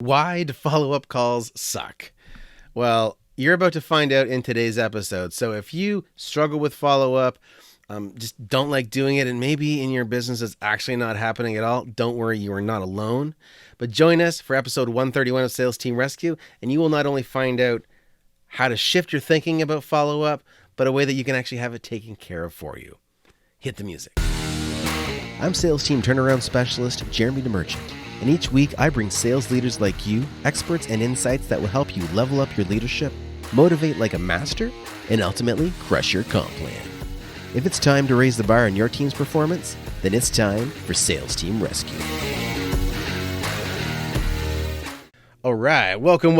Why do follow up calls suck? Well, you're about to find out in today's episode. So if you struggle with follow up, just don't like doing it, and maybe in your business it's actually not happening at all, don't worry, you are not alone. But join us for episode 131 of Sales Team Rescue, and you will not only find out how to shift your thinking about follow up, but a way that you can actually have it taken care of for you. Hit the music. I'm Sales Team Turnaround Specialist Jeremy DeMerchant, and each week I bring sales leaders like you, experts and insights that will help you level up your leadership, motivate like a master, and ultimately crush your comp plan. If it's time to raise the bar on your team's performance, then it's time for Sales Team Rescue. All right, welcome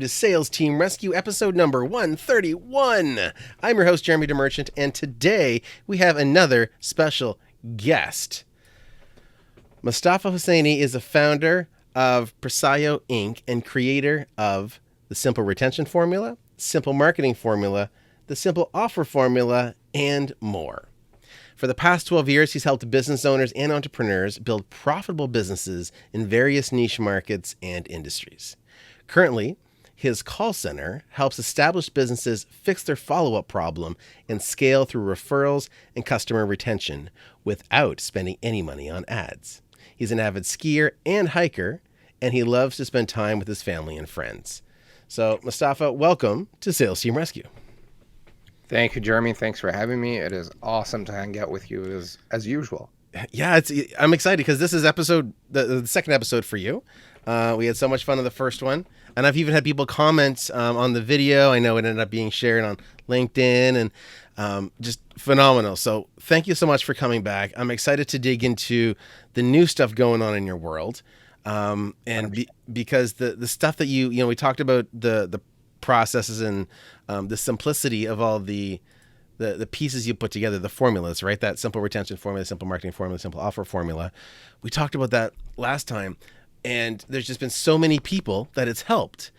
to Sales Team Rescue, episode number 131. I'm your host, Jeremy DeMerchant, and today we have another special guest. Mostafa Hosseini is the founder of Presio Inc. and creator of the Simple Retention Formula, Simple Marketing Formula, the Simple Offer Formula, and more. For the past 12 years, he's helped business owners and entrepreneurs build profitable businesses in various niche markets and industries. Currently, his call center helps established businesses fix their follow-up problem and scale through referrals and customer retention without spending any money on ads. He's an avid skier and hiker, and he loves to spend time with his family and friends. So, Mostafa, welcome to Sales Team Rescue. Thank you, Jeremy. Thanks for having me. It is awesome to hang out with you as usual. Yeah, I'm excited because this is the second episode for you. We had so much fun on the first one, and I've even had people comment on the video. I know it ended up being shared on LinkedIn, and just phenomenal. So thank you so much for coming back. I'm excited to dig into the new stuff going on in your world, because the stuff that we talked about the processes and the simplicity of all the pieces you put together, the formulas, right? That simple retention formula, simple marketing formula, simple offer formula. We talked about that last time, and there's just been so many people that it's helped.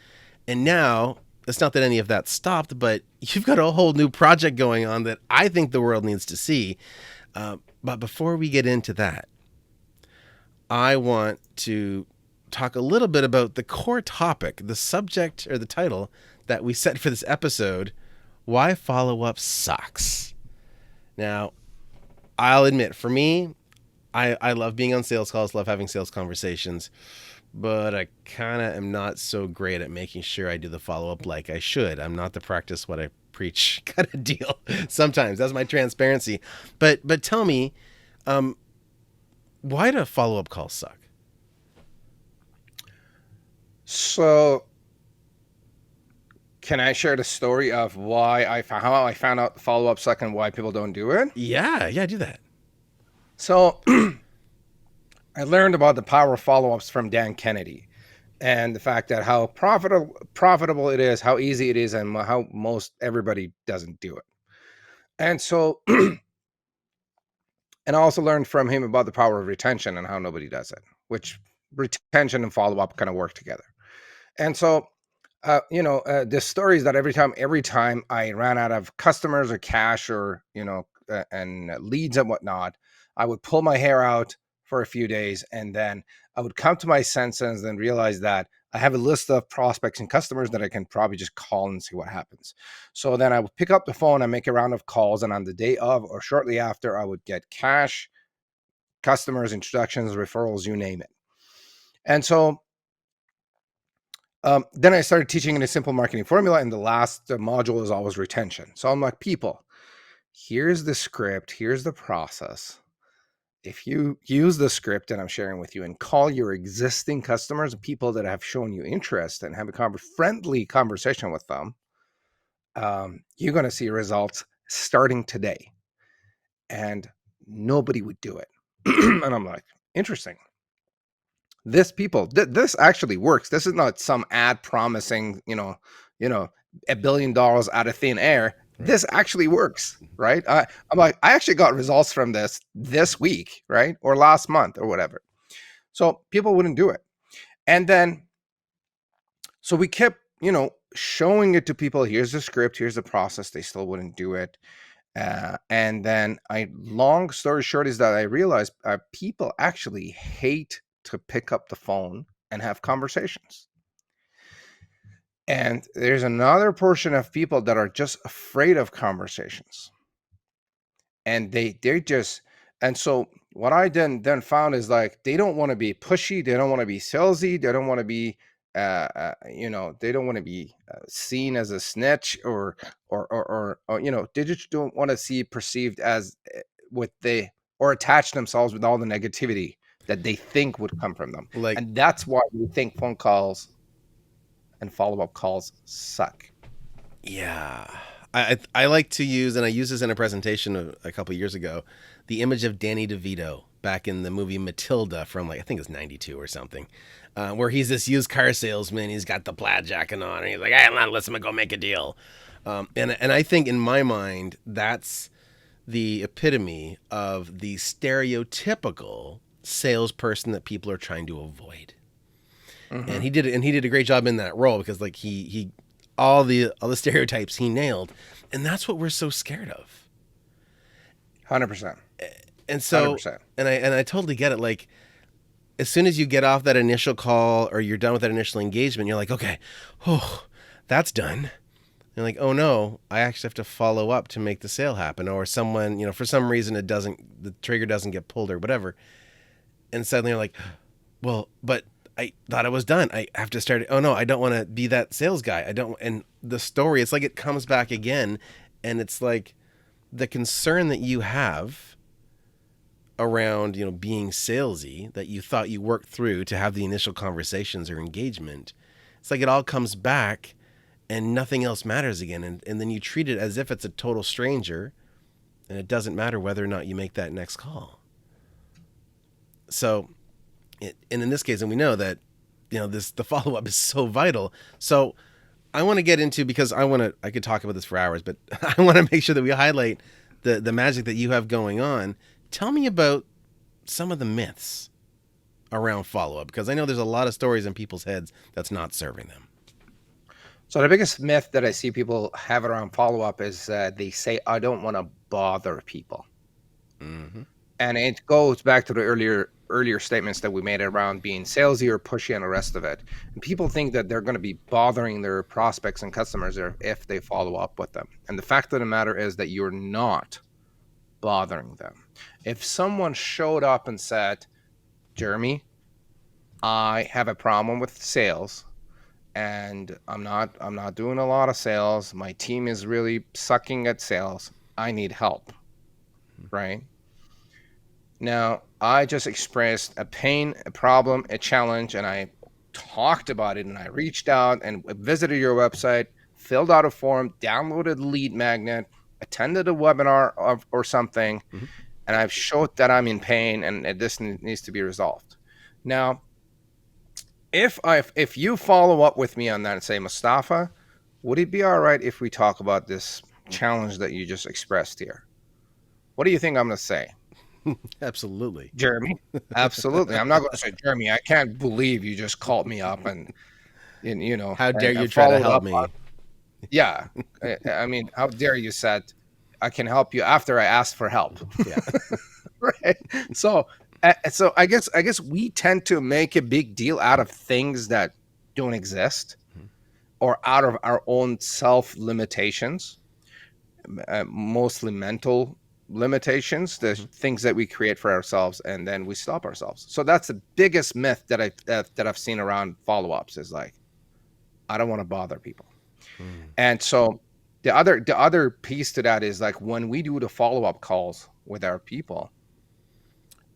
And now it's not that any of that stopped, but you've got a whole new project going on that I think the world needs to see. But before we get into that, I want to talk a little bit about the core topic, the subject or the title that we set for this episode: why follow-up sucks. Now, I'll admit, for me, I love being on sales calls, love having sales conversations, but I kind of am not so great at making sure I do the follow-up like I should. I'm not the practice what I preach kind of deal. Sometimes that's my transparency. But tell me, why do follow-up calls suck? So, can I share the story of how I found out follow-up suck and why people don't do it? Yeah, do that. So, I learned about the power of follow-ups from Dan Kennedy, and the fact that how profitable it is, how easy it is, and how most everybody doesn't do it. And so, and I also learned from him about the power of retention and how nobody does it, which retention and follow-up kind of work together. And so, the story is that every time I ran out of customers or cash or, and leads and whatnot, I would pull my hair out for a few days, and then I would come to my senses and realize that I have a list of prospects and customers that I can probably just call and see what happens. So then I would pick up the phone and make a round of calls, and on the day of or shortly after, I would get cash, customers, introductions, referrals, you name it. And so then I started teaching in a simple marketing formula, and the last module is always retention. So I'm like, people, here's the script, here's the process. If you use the script that I'm sharing with you and call your existing customers and people that have shown you interest and have a friendly conversation with them, you're going to see results starting today. And nobody would do it. And I'm like, interesting. This actually works. This is not some ad promising, $1 billion out of thin air. This actually works, right? I'm like, I actually got results from this week, right? Or last month or whatever. So people wouldn't do it. And then, so we kept, showing it to people. Here's the script. Here's the process. They still wouldn't do it. And then long story short is that I realized people actually hate to pick up the phone and have conversations. And there's another portion of people that are just afraid of conversations. And they just, and so what I then found is like they don't want to be pushy, they don't want to be salesy, they don't want to be they don't want to be seen as a snitch or they just don't want to see perceived as what they, or attach themselves with all the negativity that they think would come from them. Like, And that's why we think phone calls and follow-up calls suck. yeah. I like to use, and I used this in a presentation a couple years ago, the image of Danny DeVito back in the movie Matilda from, like, I think it's 92 or something, where he's this used car salesman. He's got the plaid jacket on, and he's like, hey, listen, I'm going to go make a deal. And I think in my mind, that's the epitome of the stereotypical salesperson that people are trying to avoid. And he did a great job in that role, because like he all the stereotypes he nailed, and that's what we're so scared of. 100%. And so 100%. and I totally get it. Like, as soon as you get off that initial call or you're done with that initial engagement, you're like, okay, oh, that's done. You're like, oh no, I actually have to follow up to make the sale happen, or someone, for some reason the trigger doesn't get pulled or whatever, and suddenly you're like, well, but I thought I was done. I have to start. Oh no, I don't want to be that sales guy. I don't. And the story, it's like it comes back again, and it's like the concern that you have around, being salesy, that you thought you worked through to have the initial conversations or engagement. It's like it all comes back, and nothing else matters again. And then you treat it as if it's a total stranger, and it doesn't matter whether or not you make that next call. So. And in this case, and we know that, the follow-up is so vital. So I want to get into, because I could talk about this for hours, but I want to make sure that we highlight the magic that you have going on. Tell me about some of the myths around follow-up, because I know there's a lot of stories in people's heads that's not serving them. So the biggest myth that I see people have around follow-up is they say, I don't want to bother people. Mm-hmm. And it goes back to the earlier statements that we made around being salesy or pushy and the rest of it. And people think that they're going to be bothering their prospects and customers if they follow up with them. And the fact of the matter is that you're not bothering them. If someone showed up and said, Jeremy, I have a problem with sales, and I'm not doing a lot of sales. My team is really sucking at sales. I need help. Right? Now, I just expressed a pain, a problem, a challenge, and I talked about it, and I reached out and visited your website, filled out a form, downloaded a lead magnet, attended a webinar or something, and I've showed that I'm in pain and this needs to be resolved. Now, if you follow up with me on that and say, Mostafa, would it be all right if we talk about this challenge that you just expressed here? What do you think I'm going to say? Absolutely. Jeremy, absolutely. I'm not going to say, Jeremy, I can't believe you just called me up and how dare and you try to help followed me? up yeah. I mean, how dare you said I can help you after I asked for help. Yeah. Right. So I guess we tend to make a big deal out of things that don't exist or out of our own self limitations, mostly mental limitations, the things that we create for ourselves, and then we stop ourselves. So that's the biggest myth that I've seen around follow-ups is like, I don't want to bother people. And so the other piece to that is like when we do the follow-up calls with our people,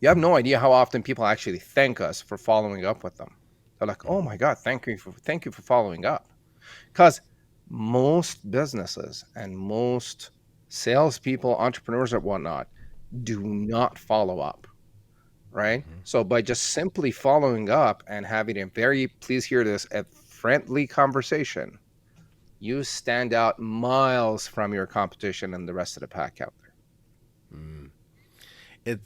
you have no idea how often people actually thank us for following up with them. They're like, oh my God, thank you for following up. Because most businesses and most salespeople, entrepreneurs and whatnot do not follow up, right? So by just simply following up and having a please hear this, a friendly conversation, you stand out miles from your competition and the rest of the pack out there.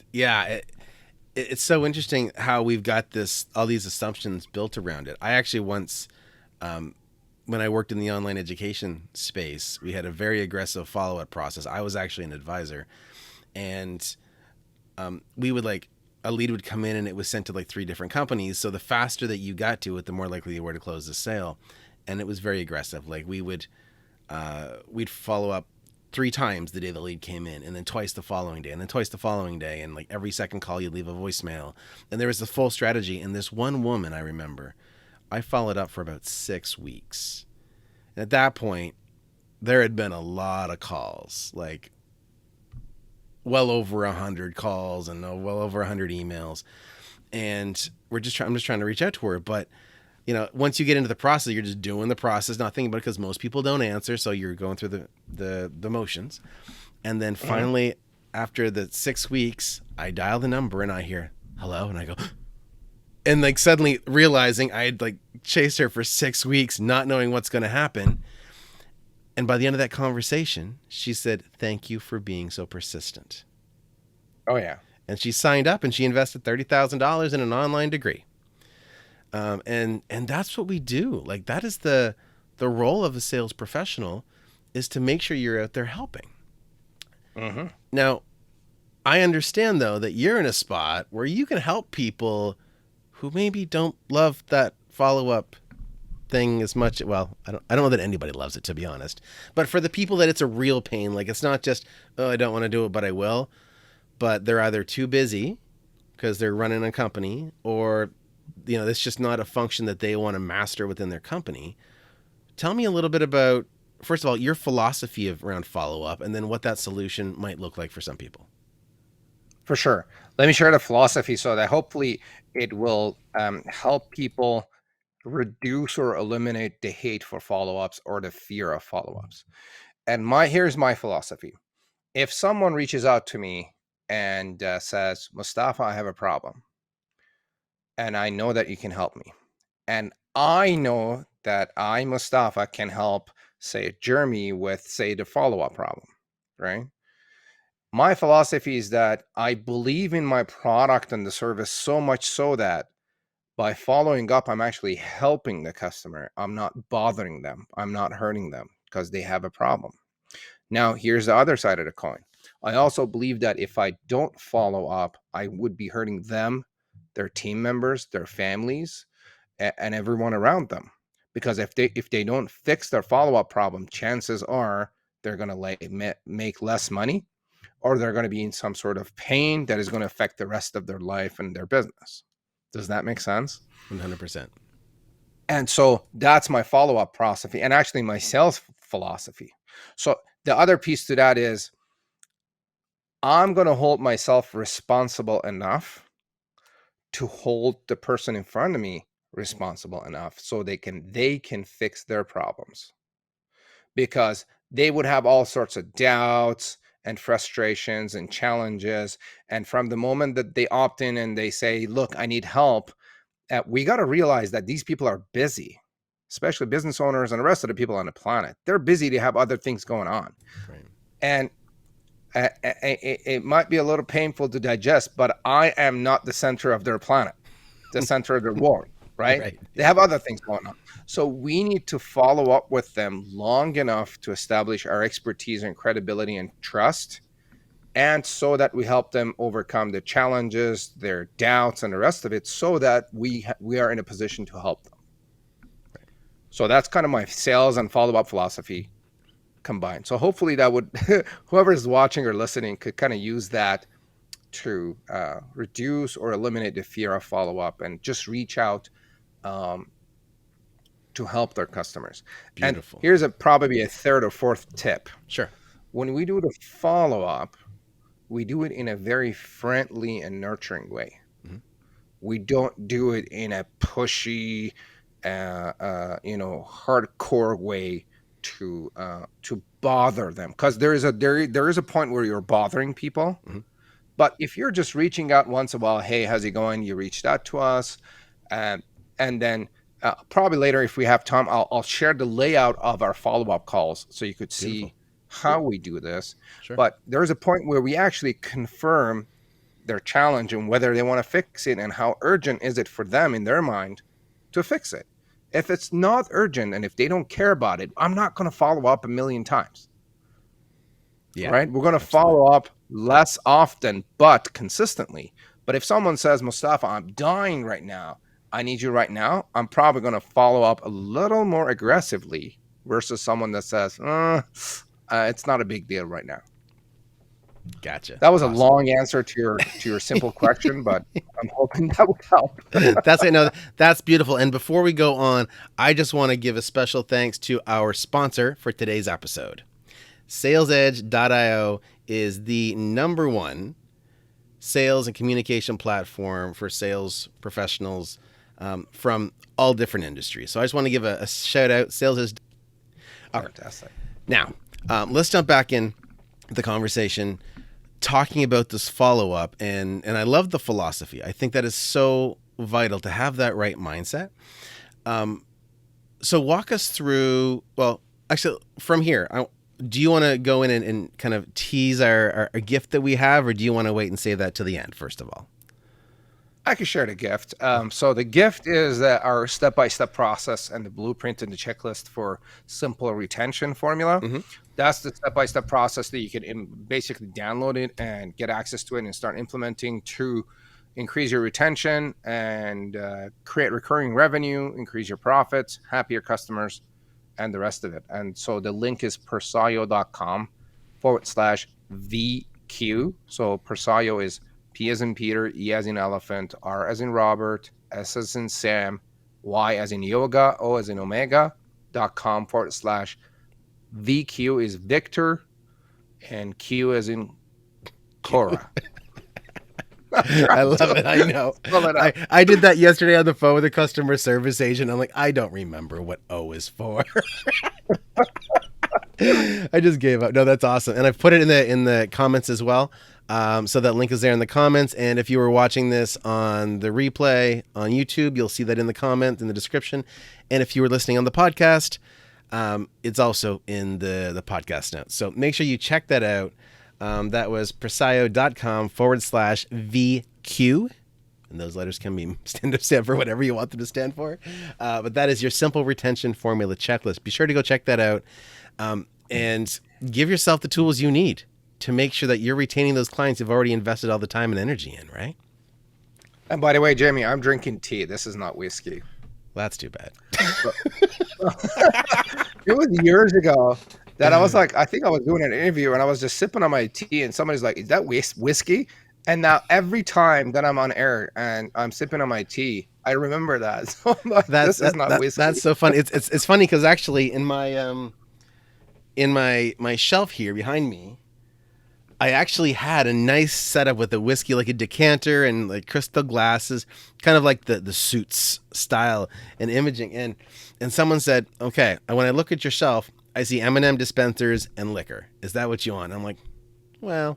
It's so interesting how we've got all these assumptions built around it. I actually once, when I worked in the online education space, we had a very aggressive follow-up process. I was actually an advisor, and we would a lead would come in and it was sent to like 3 different companies. So the faster that you got to it, the more likely you were to close the sale. And it was very aggressive. Like we'd follow up 3 times the day the lead came in, and then twice the following day, and then twice the following day, and like every second call you'd leave a voicemail. And there was the full strategy. And this one woman, I remember, I followed up for about 6 weeks. And at that point, there had been a lot of calls, like well over 100 calls and well over 100 emails. And I'm just trying to reach out to her. But once you get into the process, you're just doing the process, not thinking about it because most people don't answer. So you're going through the motions. And then finally, after the 6 weeks, I dial the number and I hear hello, and I go, and like suddenly realizing I had like chased her for 6 weeks, not knowing what's going to happen. And by the end of that conversation, she said, "Thank you for being so persistent." Oh yeah. And she signed up and she invested $30,000 in an online degree. And that's what we do. Like that is the role of a sales professional, is to make sure you're out there helping. Mm-hmm. Now, I understand though that you're in a spot where you can help people who maybe don't love that follow up thing as much. Well, I don't know that anybody loves it, to be honest. But for the people that it's a real pain, like it's not just, oh, I don't want to do it, but I will. But they're either too busy because they're running a company, or it's just not a function that they want to master within their company. Tell me a little bit about, first of all, your philosophy around follow-up, and then what that solution might look like for some people. For sure. Let me share the philosophy so that hopefully it will help people reduce or eliminate the hate for follow-ups or the fear of follow-ups. And here's my philosophy. If someone reaches out to me and says, Mostafa, I have a problem, and I know that you can help me, and I know that I, Mostafa, can help, say, Jeremy with, say, the follow-up problem, right? My philosophy is that I believe in my product and the service so much so that by following up, I'm actually helping the customer. I'm not bothering them. I'm not hurting them because they have a problem. Now, here's the other side of the coin. I also believe that if I don't follow up, I would be hurting them, their team members, their families, and everyone around them. Because if they don't fix their follow-up problem, chances are they're going to make less money, or they're going to be in some sort of pain that is going to affect the rest of their life and their business. Does that make sense? 100%. And so that's my follow-up philosophy, and actually my sales philosophy. So the other piece to that is I'm going to hold myself responsible enough to hold the person in front of me responsible enough so they can fix their problems, because they would have all sorts of doubts and frustrations and challenges. And from the moment that they opt in and they say, look, I need help, we got to realize that these people are busy, especially business owners and the rest of the people on the planet. They're busy. They have other things going on. Right. And it might be a little painful to digest, but I am not the center of their planet, the center of their world, right? Right. They have other things going on. So we need to follow up with them long enough to establish our expertise and credibility and trust, and so that we help them overcome the challenges, their doubts, and the rest of it, so that we are in a position to help them. Right. So that's kind of my sales and follow-up philosophy combined. So hopefully that would, whoever is watching or listening could kind of use that to reduce or eliminate the fear of follow-up and just reach out to help their customers. Beautiful. And here's probably a third or fourth tip. Sure. When we do the follow-up, we do it in a very friendly and nurturing way. Mm-hmm. We don't do it in a pushy, hardcore way to bother them, because there is a point where you're bothering people. Mm-hmm. But if you're just reaching out once in a while, hey, how's it going? You reached out to us, and then probably later, if we have time, I'll share the layout of our follow-up calls so you could see Beautiful. How we do this. Sure. But there's a point where we actually confirm their challenge and whether they want to fix it, and how urgent is it for them in their mind to fix it. If it's not urgent and if they don't care about it, I'm not going to follow up a million times. Yeah, right? We're going to follow up less often, but consistently. But if someone says, Mostafa, I'm dying right now, I need you right now, I'm probably going to follow up a little more aggressively versus someone that says, it's not a big deal right now. Gotcha. That was a Awesome. long answer to your simple question, but I'm hoping that would help. That's it. No, that's beautiful. And before we go on, I just want to give a special thanks to our sponsor for today's episode. SalesEdge.io is the number one sales and communication platform for sales professionals from all different industries. So I just want to give a shout out. SalesEdge. Fantastic. Now, let's jump back in the conversation talking about this follow-up. And I love the philosophy. I think that is so vital to have that right mindset. So walk us through, well, actually from here, do you want to go in and kind of tease our gift that we have, or do you want to wait and save that to the end, first of all? I can share the gift. So the gift is that our step-by-step process and the blueprint and the checklist for simple retention formula. Mm-hmm. That's the step-by-step process that you can basically download it and get access to it and start implementing to increase your retention and create recurring revenue, increase your profits, happier customers, and the rest of it. And so the link is persayo.com/VQ. So Persayo is P as in Peter, E as in elephant, R as in Robert, S as in Sam, Y as in yoga, O as in omega.com/VQ is Victor, and Q as in Cora. I love it. I know. I did that yesterday on the phone with a customer service agent. I'm like, I don't remember what O is for. I just gave up. No, that's awesome. And I've put it in the comments as well. So that link is there in the comments. And if you were watching this on the replay on YouTube, you'll see that in the comment, in the description. And if you were listening on the podcast, it's also in the podcast notes. So make sure you check that out. That was persayo.com/VQ. And those letters can be stand for whatever you want them to stand for. But that is your simple retention formula checklist. Be sure to go check that out. And give yourself the tools you need to make sure that you're retaining those clients you've already invested all the time and energy in, right? And by the way, Jamie, I'm drinking tea. This is not whiskey. Well, that's too bad. It was years ago that I was like, I think I was doing an interview and I was just sipping on my tea and somebody's like, is that whiskey? And now every time that I'm on air and I'm sipping on my tea, I remember that. So I'm like, this is not whiskey. That's so funny. It's funny because actually in my shelf here behind me, I actually had a nice setup with a whiskey, like a decanter and like crystal glasses, kind of like the Suits style and imaging. And someone said, okay, when I look at your shelf, I see M&M dispensers and liquor. Is that what you want? I'm like, well,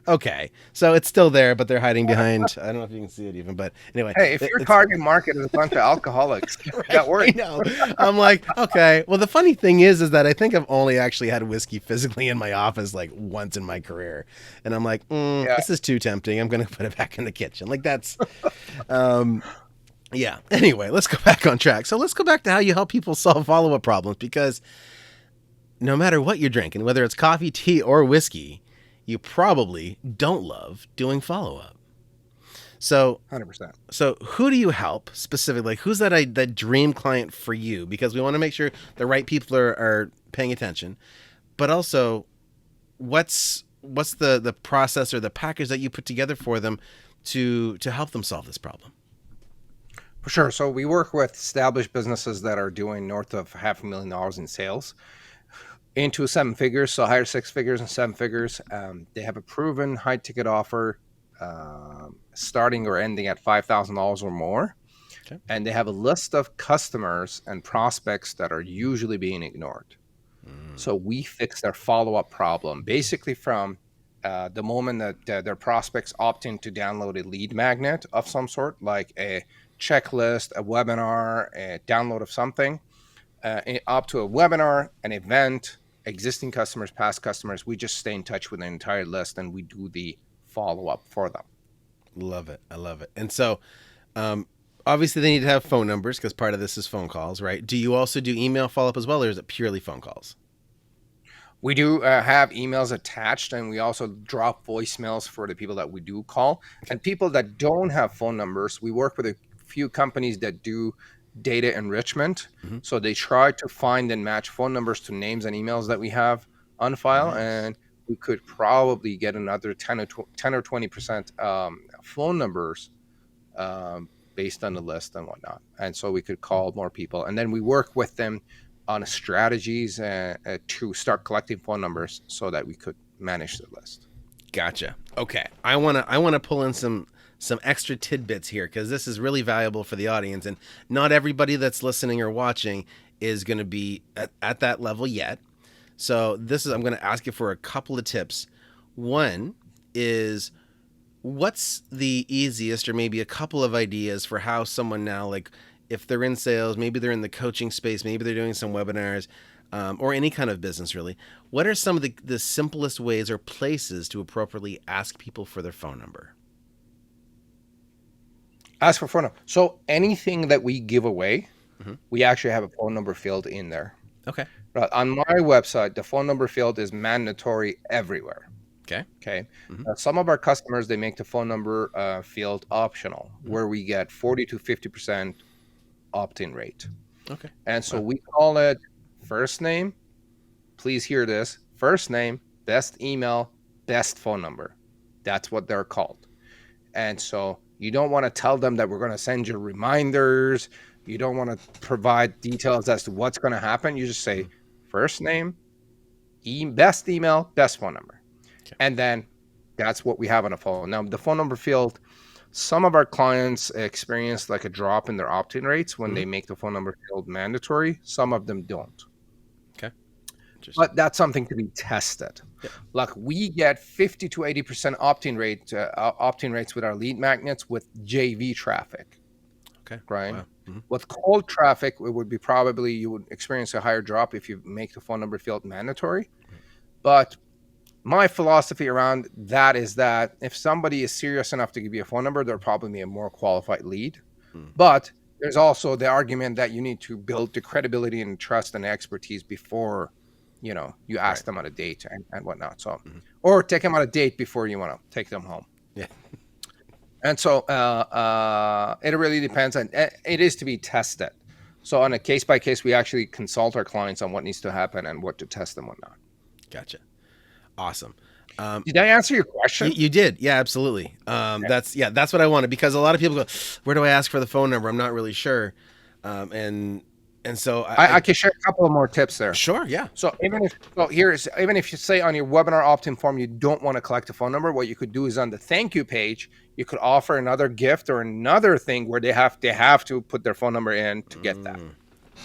okay. So it's still there, but they're hiding behind. I don't know if you can see it even, but anyway. Hey, if your target market is a bunch of alcoholics, that works. I know. I'm like, okay. Well, the funny thing is that I think I've only actually had whiskey physically in my office like once in my career. And I'm like, this is too tempting. I'm going to put it back in the kitchen. Like that's, yeah. Anyway, let's go back on track. So let's go back to how you help people solve follow-up problems, because no matter what you're drinking, whether it's coffee, tea, or whiskey, you probably don't love doing follow-up. So 100%. So who do you help specifically? Like, who's that dream client for you? Because we want to make sure the right people are paying attention. But also, what's the process or the package that you put together for them to help them solve this problem? For sure. So we work with established businesses that are doing north of $500,000 in sales into 7 figures, so higher 6 figures and 7 figures. They have a proven high ticket offer, starting or ending at $5,000 or more. Okay. And they have a list of customers and prospects that are usually being ignored. So we fix their follow-up problem, basically from the moment that their prospects opt in to download a lead magnet of some sort, like a checklist, a webinar, a download of something, up to a webinar, an event, existing customers, past customers. We just stay in touch with the entire list and we do the follow-up for them. Love it. I love it. And so obviously they need to have phone numbers because part of this is phone calls, right? Do you also do email follow-up as well, or is it purely phone calls? We do have emails attached, and we also drop voicemails for the people that we do call. And people that don't have phone numbers, we work with a few companies that do data enrichment. Mhm. So they try to find and match phone numbers to names and emails that we have on file. Nice. And we could probably get another 10 or 20% phone numbers based on the list and whatnot. And so we could call more people. And then we work with them on strategies to start collecting phone numbers so that we could manage the list. Gotcha. Okay. I wanna pull in some extra tidbits here because this is really valuable for the audience, and not everybody that's listening or watching is going to be at that level yet. So I'm going to ask you for a couple of tips. One is, what's the easiest, or maybe a couple of ideas for how someone now, like if they're in sales, maybe they're in the coaching space, maybe they're doing some webinars, or any kind of business really. What are some of the simplest ways or places to appropriately ask people for their phone number? Ask for phone number. So anything that we give away, Mhm. we actually have a phone number field in there. Okay. On my website, the phone number field is mandatory everywhere. Okay. Okay. Mhm. Some of our customers, they make the phone number field optional, Mhm. where we get 40 to 50% opt-in rate. Okay. And so Wow. we call it first name. Please hear this: first name, best email, best phone number. That's what they're called. And so you don't want to tell them that we're going to send you reminders. You don't want to provide details as to what's going to happen. You just say Mhm. first name, best email, best phone number. Okay. And then that's what we have on a phone. Now, the phone number field, some of our clients experience like a drop in their opt-in rates when Mhm. they make the phone number field mandatory. Some of them don't. Okay. Interesting. But that's something to be tested. Yep. Like we get 50 to 80% opt-in rates with our lead magnets with JV traffic, Okay. right? Wow. Mhm. With cold traffic, it would be probably you would experience a higher drop if you make the phone number field mandatory. But my philosophy around that is that if somebody is serious enough to give you a phone number, they'll probably be a more qualified lead. Mm. But there's also the argument that you need to build the credibility and trust and expertise before you ask Right. them on a date and whatnot. So Mhm. or take them on a date before you want to take them home. Yeah. And so it really depends, and it is to be tested. So on a case by case, we actually consult our clients on what needs to happen and what to test and whatnot. Gotcha. Awesome. Did I answer your You, question? you did. Yeah, absolutely. That's what I wanted, because a lot of people go, where do I ask for the phone number? I'm not really sure. And so I can share a couple of more tips there. sure. Yeah. So even if you say on your webinar opt-in form you don't want to collect a phone number, what you could do is on the thank you page, you could offer another gift or another thing where they have to put their phone number in to get that.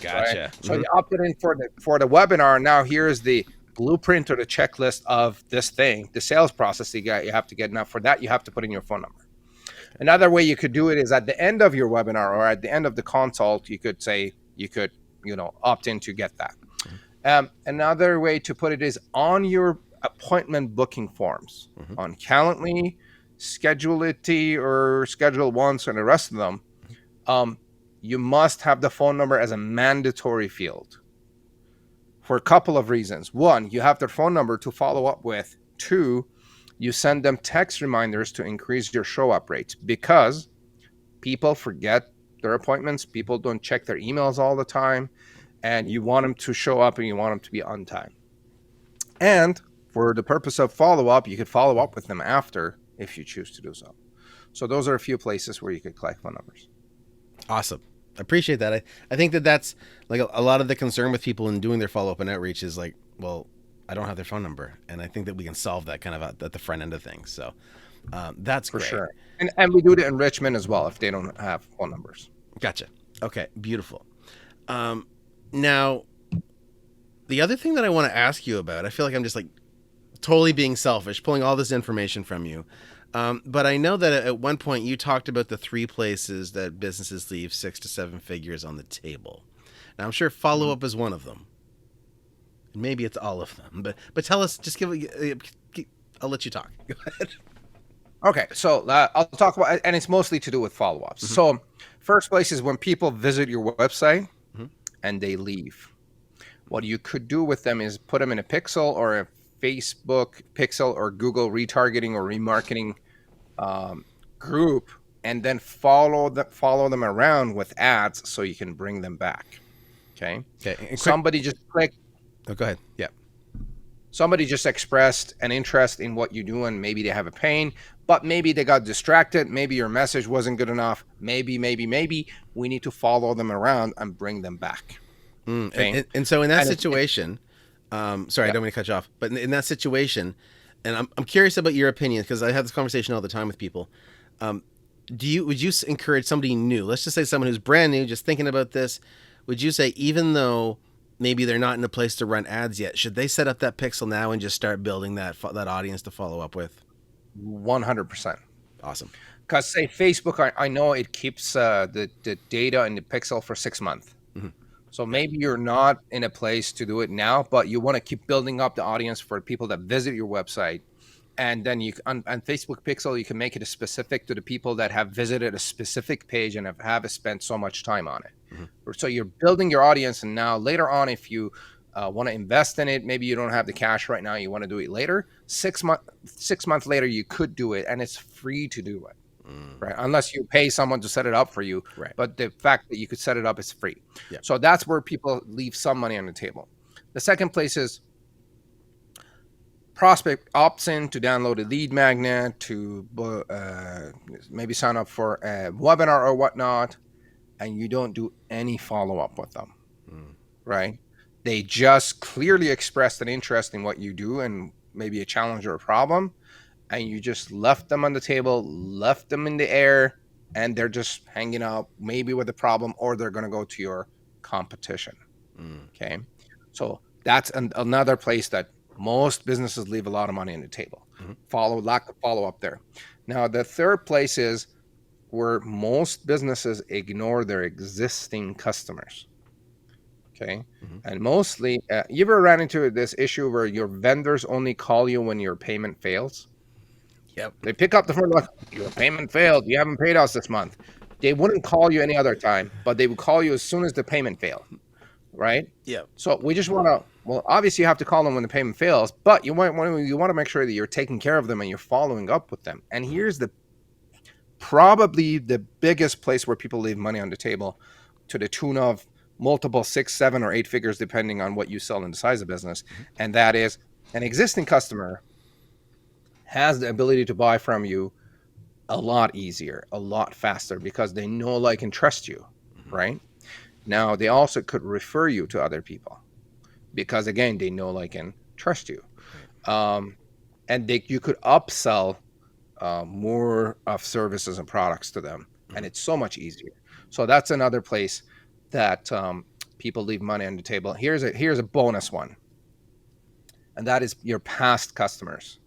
Gotcha. Right? So Mhm. you opted in for the webinar. Now here's the blueprint or the checklist of this thing, the sales process you have to get. Now for that, you have to put in your phone number. Another way you could do it is at the end of your webinar or at the end of the consult, you could opt in to get that. Another way to put it is on your appointment booking forms Mhm. on Calendly, Schedule.it, or Schedule Once, and the rest of them. You must have the phone number as a mandatory field for a couple of reasons. One, you have their phone number to follow up with. Two, you send them text reminders to increase your show up rates because people forget their appointments. People don't check their emails all the time, and you want them to show up and you want them to be on time. And for the purpose of follow up, you could follow up with them after if you choose to do so. So those are a few places where you could collect phone numbers. Awesome. I appreciate that. I think that's like a lot of the concern with people in doing their follow up and outreach is like, well, I don't have their phone number, and I think that we can solve that kind of at the front end of things. So that's For great. sure. And we do the enrichment as well if they don't have phone numbers. Gotcha. Okay, beautiful. Now, the other thing that I want to ask you about, I feel like I'm just like totally being selfish, pulling all this information from you. But I know that at one point you talked about the 3 places that businesses leave 6 to 7 figures on the table. Now, I'm sure follow up is one of them. Maybe it's all of them, but tell us. Just I'll let you talk. Go ahead. Okay, so I'll talk about, and it's mostly to do with follow-ups. Mm-hmm. So first place is when people visit your website Mm-hmm. and they leave. What you could do with them is put them in a pixel or a Facebook pixel or Google retargeting or remarketing group, and then follow them around with ads so you can bring them back. Okay. Okay. And Somebody just clicked. Oh, go ahead. Yeah. Somebody just expressed an interest in what you do, and maybe they have a pain, but maybe they got distracted. Maybe your message wasn't good enough. Maybe we need to follow them around and bring them back. Okay. And so in that And situation, sorry, I yeah. don't mean to cut you off, but in that situation, and I'm curious about your opinion because I have this conversation all the time with people. Would you encourage somebody new? Let's just say someone who's brand new, just thinking about this. Would you say even though maybe they're not in a place to run ads yet, should they set up that pixel now and just start building that audience to follow up with? 100%. Awesome. Because say Facebook, I know it keeps the data in the pixel for 6 months. Mm-hmm. So maybe you're not in a place to do it now, but you want to keep building up the audience for people that visit your website. And then you on Facebook Pixel, you can make it specific to the people that have visited a specific page and have spent so much time on it. Mm-hmm. So you're building your audience, and now later on, if you want to invest in it, maybe you don't have the cash right now, you want to do it later. 6 months later, you could do it, and it's free to do it. Right, unless you pay someone to set it up for you. Right. But the fact that you could set it up is free. Yeah. So that's where people leave some money on the table. The second place is prospect opts in to download a lead magnet, to maybe sign up for a webinar or whatnot, and you don't do any follow-up with them. Right? They just clearly expressed an interest in what you do and maybe a challenge or a problem, and you just left them on the table, left them in the air, and they're just hanging out maybe with a problem, or they're going to go to your competition. Okay? So that's another place that most businesses leave a lot of money on the table. Lack of follow-up there. Now, the third place is where most businesses ignore their existing customers. Okay. And mostly, you ever ran into this issue where your vendors only call you when your payment fails? Yep. They pick up the phone like, your payment failed. You haven't paid us this month. They wouldn't call you any other time, but they would call you as soon as the payment failed. Right? Yeah. So we just want to, well, obviously you have to call them when the payment fails, but you want to make sure that you're taking care of them and you're following up with them. And here's probably the biggest place where people leave money on the table, to the tune of multiple 6, 7, or 8 figures, depending on what you sell and the size of business. And that is, an existing customer has the ability to buy from you a lot easier, a lot faster, because they know, like, and trust you, right? Now, they also could refer you to other people because, again, they know, like, and trust you. And you could upsell more of services and products to them, and it's so much easier. So that's another place that people leave money on the table. Here's a bonus one, and that is your past customers.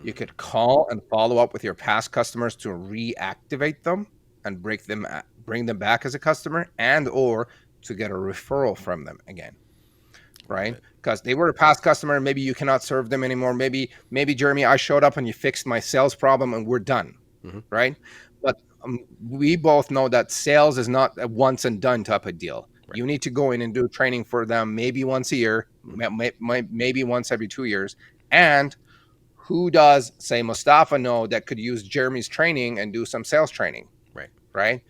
You could call and follow up with your past customers to reactivate them and bring them back as a customer, and or to get a referral from them again, right? Because they were a past customer, maybe you cannot serve them anymore. Maybe Jeremy, I showed up and you fixed my sales problem and we're done, right? But we both know that sales is not a once and done type of deal. Right. You need to go in and do training for them maybe once a year, maybe once every 2 years. And who does, say, Mostafa know that could use Jeremy's training and do some sales training? Right?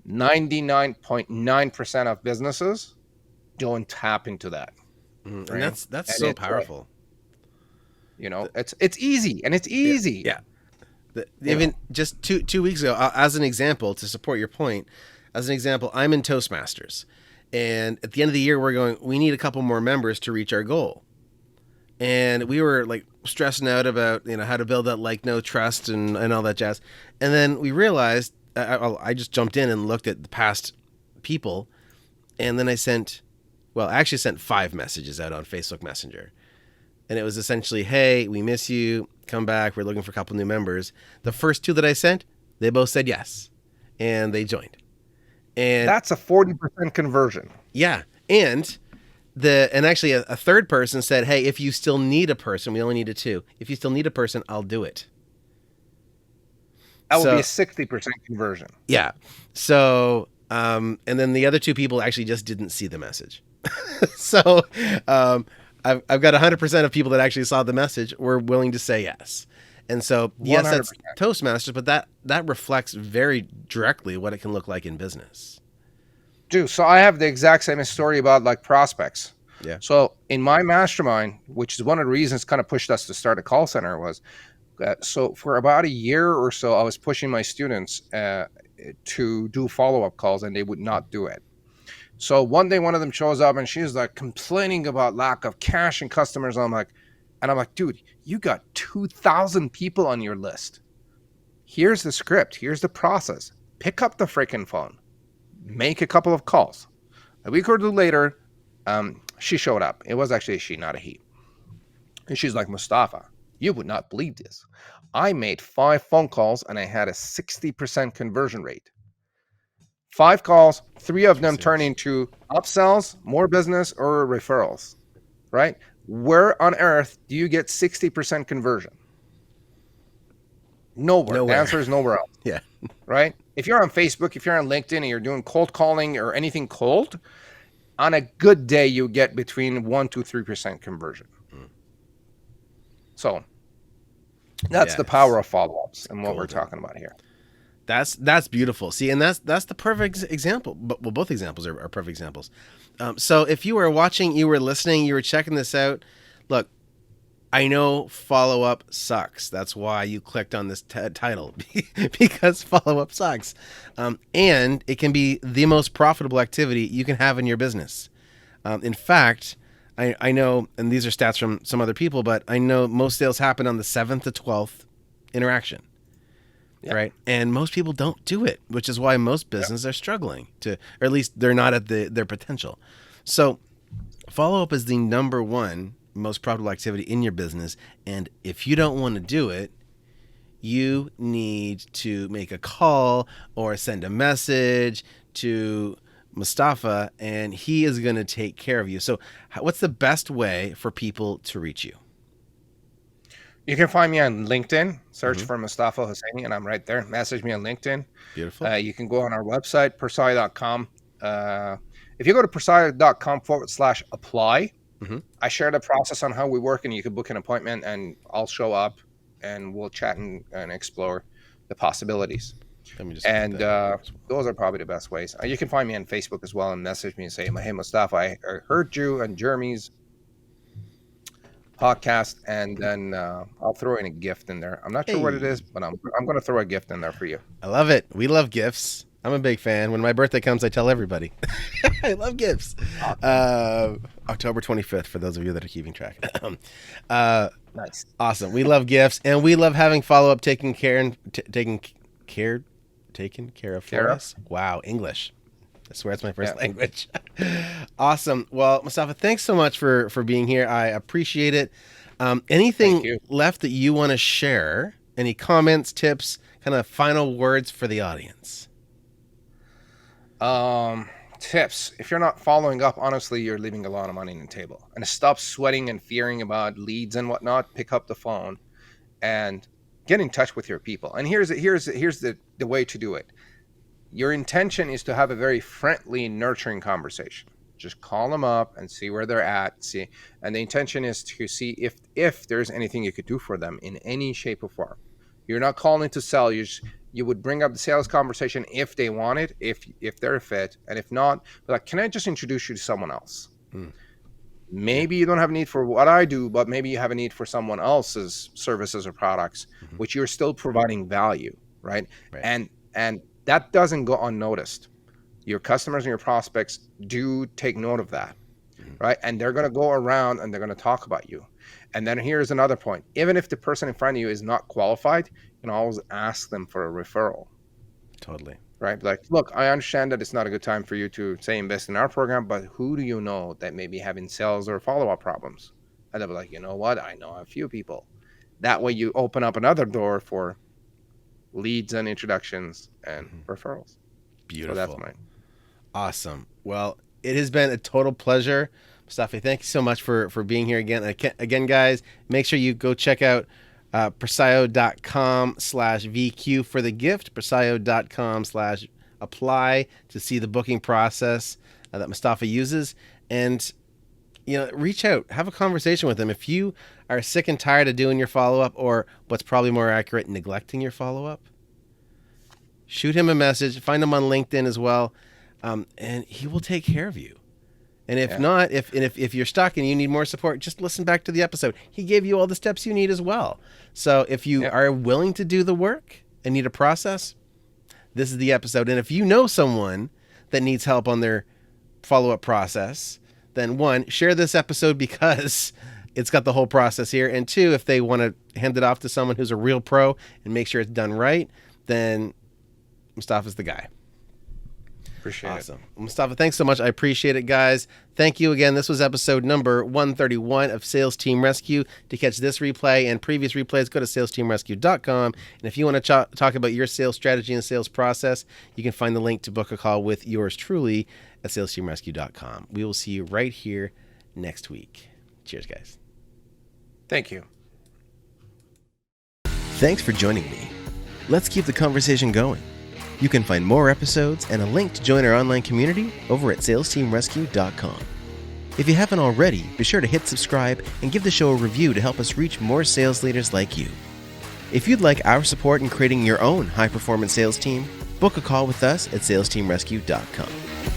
99.9% of businesses don't tap into that. Right? And that's so powerful. You know, it's easy, and it's easy. Yeah. Even just two weeks ago, as an example, to support your point, as an example, I'm in Toastmasters, and at the end of the year, we need a couple more members to reach our goal. And we were like stressing out about, how to build that like, no trust and all that jazz. And then we realized, I just jumped in and looked at the past people, and then I sent 5 messages out on Facebook Messenger. And it was essentially, hey, we miss you. Come back. We're looking for a couple new members. The first 2 that I sent, they both said yes, and they joined. And that's a 40% conversion. Yeah. And actually a third person said, hey, if you still need a person, we only needed 2. If you still need a person, I'll do it. That would be a 60% conversion. Yeah. So, and then the other 2 people actually just didn't see the message. So I've got 100% of people that actually saw the message were willing to say yes. And so, yes, that's 100%. Toastmasters, but that reflects very directly what it can look like in business. Dude, so I have the exact same story about like prospects. Yeah. So in my mastermind, which is one of the reasons kind of pushed us to start a call center, was so for about a year or so, I was pushing my students to do follow-up calls, and they would not do it. So one day, one of them shows up, and she's like complaining about lack of cash and customers. I'm like, dude, you got 2,000 people on your list. Here's the script. Here's the process. Pick up the freaking phone. Make a couple of calls. A week or two later, she showed up. It was actually a she, not a he. And she's like, Mostafa, you would not believe this. I made 5 phone calls and I had a 60% conversion rate. 5 calls, 3 of them turn into upsells, more business, or referrals, right? Where on earth do you get 60% conversion? Nowhere. The answer is nowhere else. Yeah. Right? If you're on Facebook, if you're on LinkedIn and you're doing cold calling or anything cold, on a good day, you get between 1 to 3% conversion. So that's the power of follow-ups and what we're talking about here. That's beautiful. See, and that's the perfect example. But well, both examples are perfect examples. So if you were watching, you were listening, you were checking this out, look, I know follow-up sucks. That's why you clicked on this title, because follow-up sucks. And it can be the most profitable activity you can have in your business. In fact, I know, and these are stats from some other people, but I know most sales happen on the 7th to 12th interaction. Yeah. Right. And most people don't do it, which is why most businesses are struggling or at least they're not at their potential. So follow-up is the number one most profitable activity in your business. And if you don't want to do it, you need to make a call or send a message to Mostafa, and he is going to take care of you. So what's the best way for people to reach you? You can find me on LinkedIn, search for Mostafa Hosseini, and I'm right there. Message me on LinkedIn. Beautiful. You can go on our website, Presio.com. If you go to Presio.com/apply, I share the process on how we work, and you can book an appointment, and I'll show up, and we'll chat and explore the possibilities. And those are probably the best ways. You can find me on Facebook as well and message me and say, hey, Mostafa, I heard you on Jeremy's podcast, and then I'll throw in a gift in there. I'm not sure what it is, but I'm going to throw a gift in there for you. I love it. We love gifts. I'm a big fan. When my birthday comes, I tell everybody. I love gifts. October 25th, for those of you that are keeping track. Nice. Awesome. We love gifts, and we love having follow-up taken care of for us. Wow, English. I swear it's my first language. Awesome. Well, Mostafa, thanks so much for being here. I appreciate it. Anything left that you want to share? Any comments, tips, kind of final words for the audience? Tips. If you're not following up, honestly, you're leaving a lot of money on the table. And stop sweating and fearing about leads and whatnot. Pick up the phone and get in touch with your people. And here's the way to do it. Your intention is to have a very friendly, nurturing conversation. Just call them up and see where they're at. And the intention is to see if there's anything you could do for them in any shape or form. You're not calling to sell. You would bring up the sales conversation if they want it, if they're a fit, and if not, like, can I just introduce you to someone else? Maybe you don't have a need for what I do, but maybe you have a need for someone else's services or products, which you're still providing value, right? And that doesn't go unnoticed. Your customers and your prospects do take note of that, right? And they're going to go around and they're going to talk about you. And then here's another point. Even if the person in front of you is not qualified, you can always ask them for a referral. Totally. Right? Like, look, I understand that it's not a good time for you to, say, invest in our program, but who do you know that may be having sales or follow-up problems? And they'll be like, you know what? I know a few people. That way you open up another door for leads and introductions and referrals. Beautiful. So that's mine. Awesome. Well, it has been a total pleasure. Mostafa, thank you so much for being here again. Again, guys, make sure you go check out Presio.com/VQ for the gift, Presio.com/apply to see the booking process that Mostafa uses. and reach out, have a conversation with them. If you are sick and tired of doing your follow-up, or what's probably more accurate, neglecting your follow-up, shoot him a message, find him on LinkedIn as well, and he will take care of you. And if not, if you're stuck and you need more support, just listen back to the episode. He gave you all the steps you need as well. So if you are willing to do the work and need a process, this is the episode. And if you know someone that needs help on their follow-up process, then 1, share this episode because it's got the whole process here. And 2, if they want to hand it off to someone who's a real pro and make sure it's done right, then Mostafa's the guy. Appreciate it. Awesome. Mostafa, thanks so much. I appreciate it, guys. Thank you again. This was episode number 131 of Sales Team Rescue. To catch this replay and previous replays, go to salesteamrescue.com. And if you want to talk about your sales strategy and sales process, you can find the link to book a call with yours truly at salesteamrescue.com. We will see you right here next week. Cheers, guys. Thank you. Thanks for joining me. Let's keep the conversation going. You can find more episodes and a link to join our online community over at salesteamrescue.com. If you haven't already, be sure to hit subscribe and give the show a review to help us reach more sales leaders like you. If you'd like our support in creating your own high-performance sales team, book a call with us at salesteamrescue.com.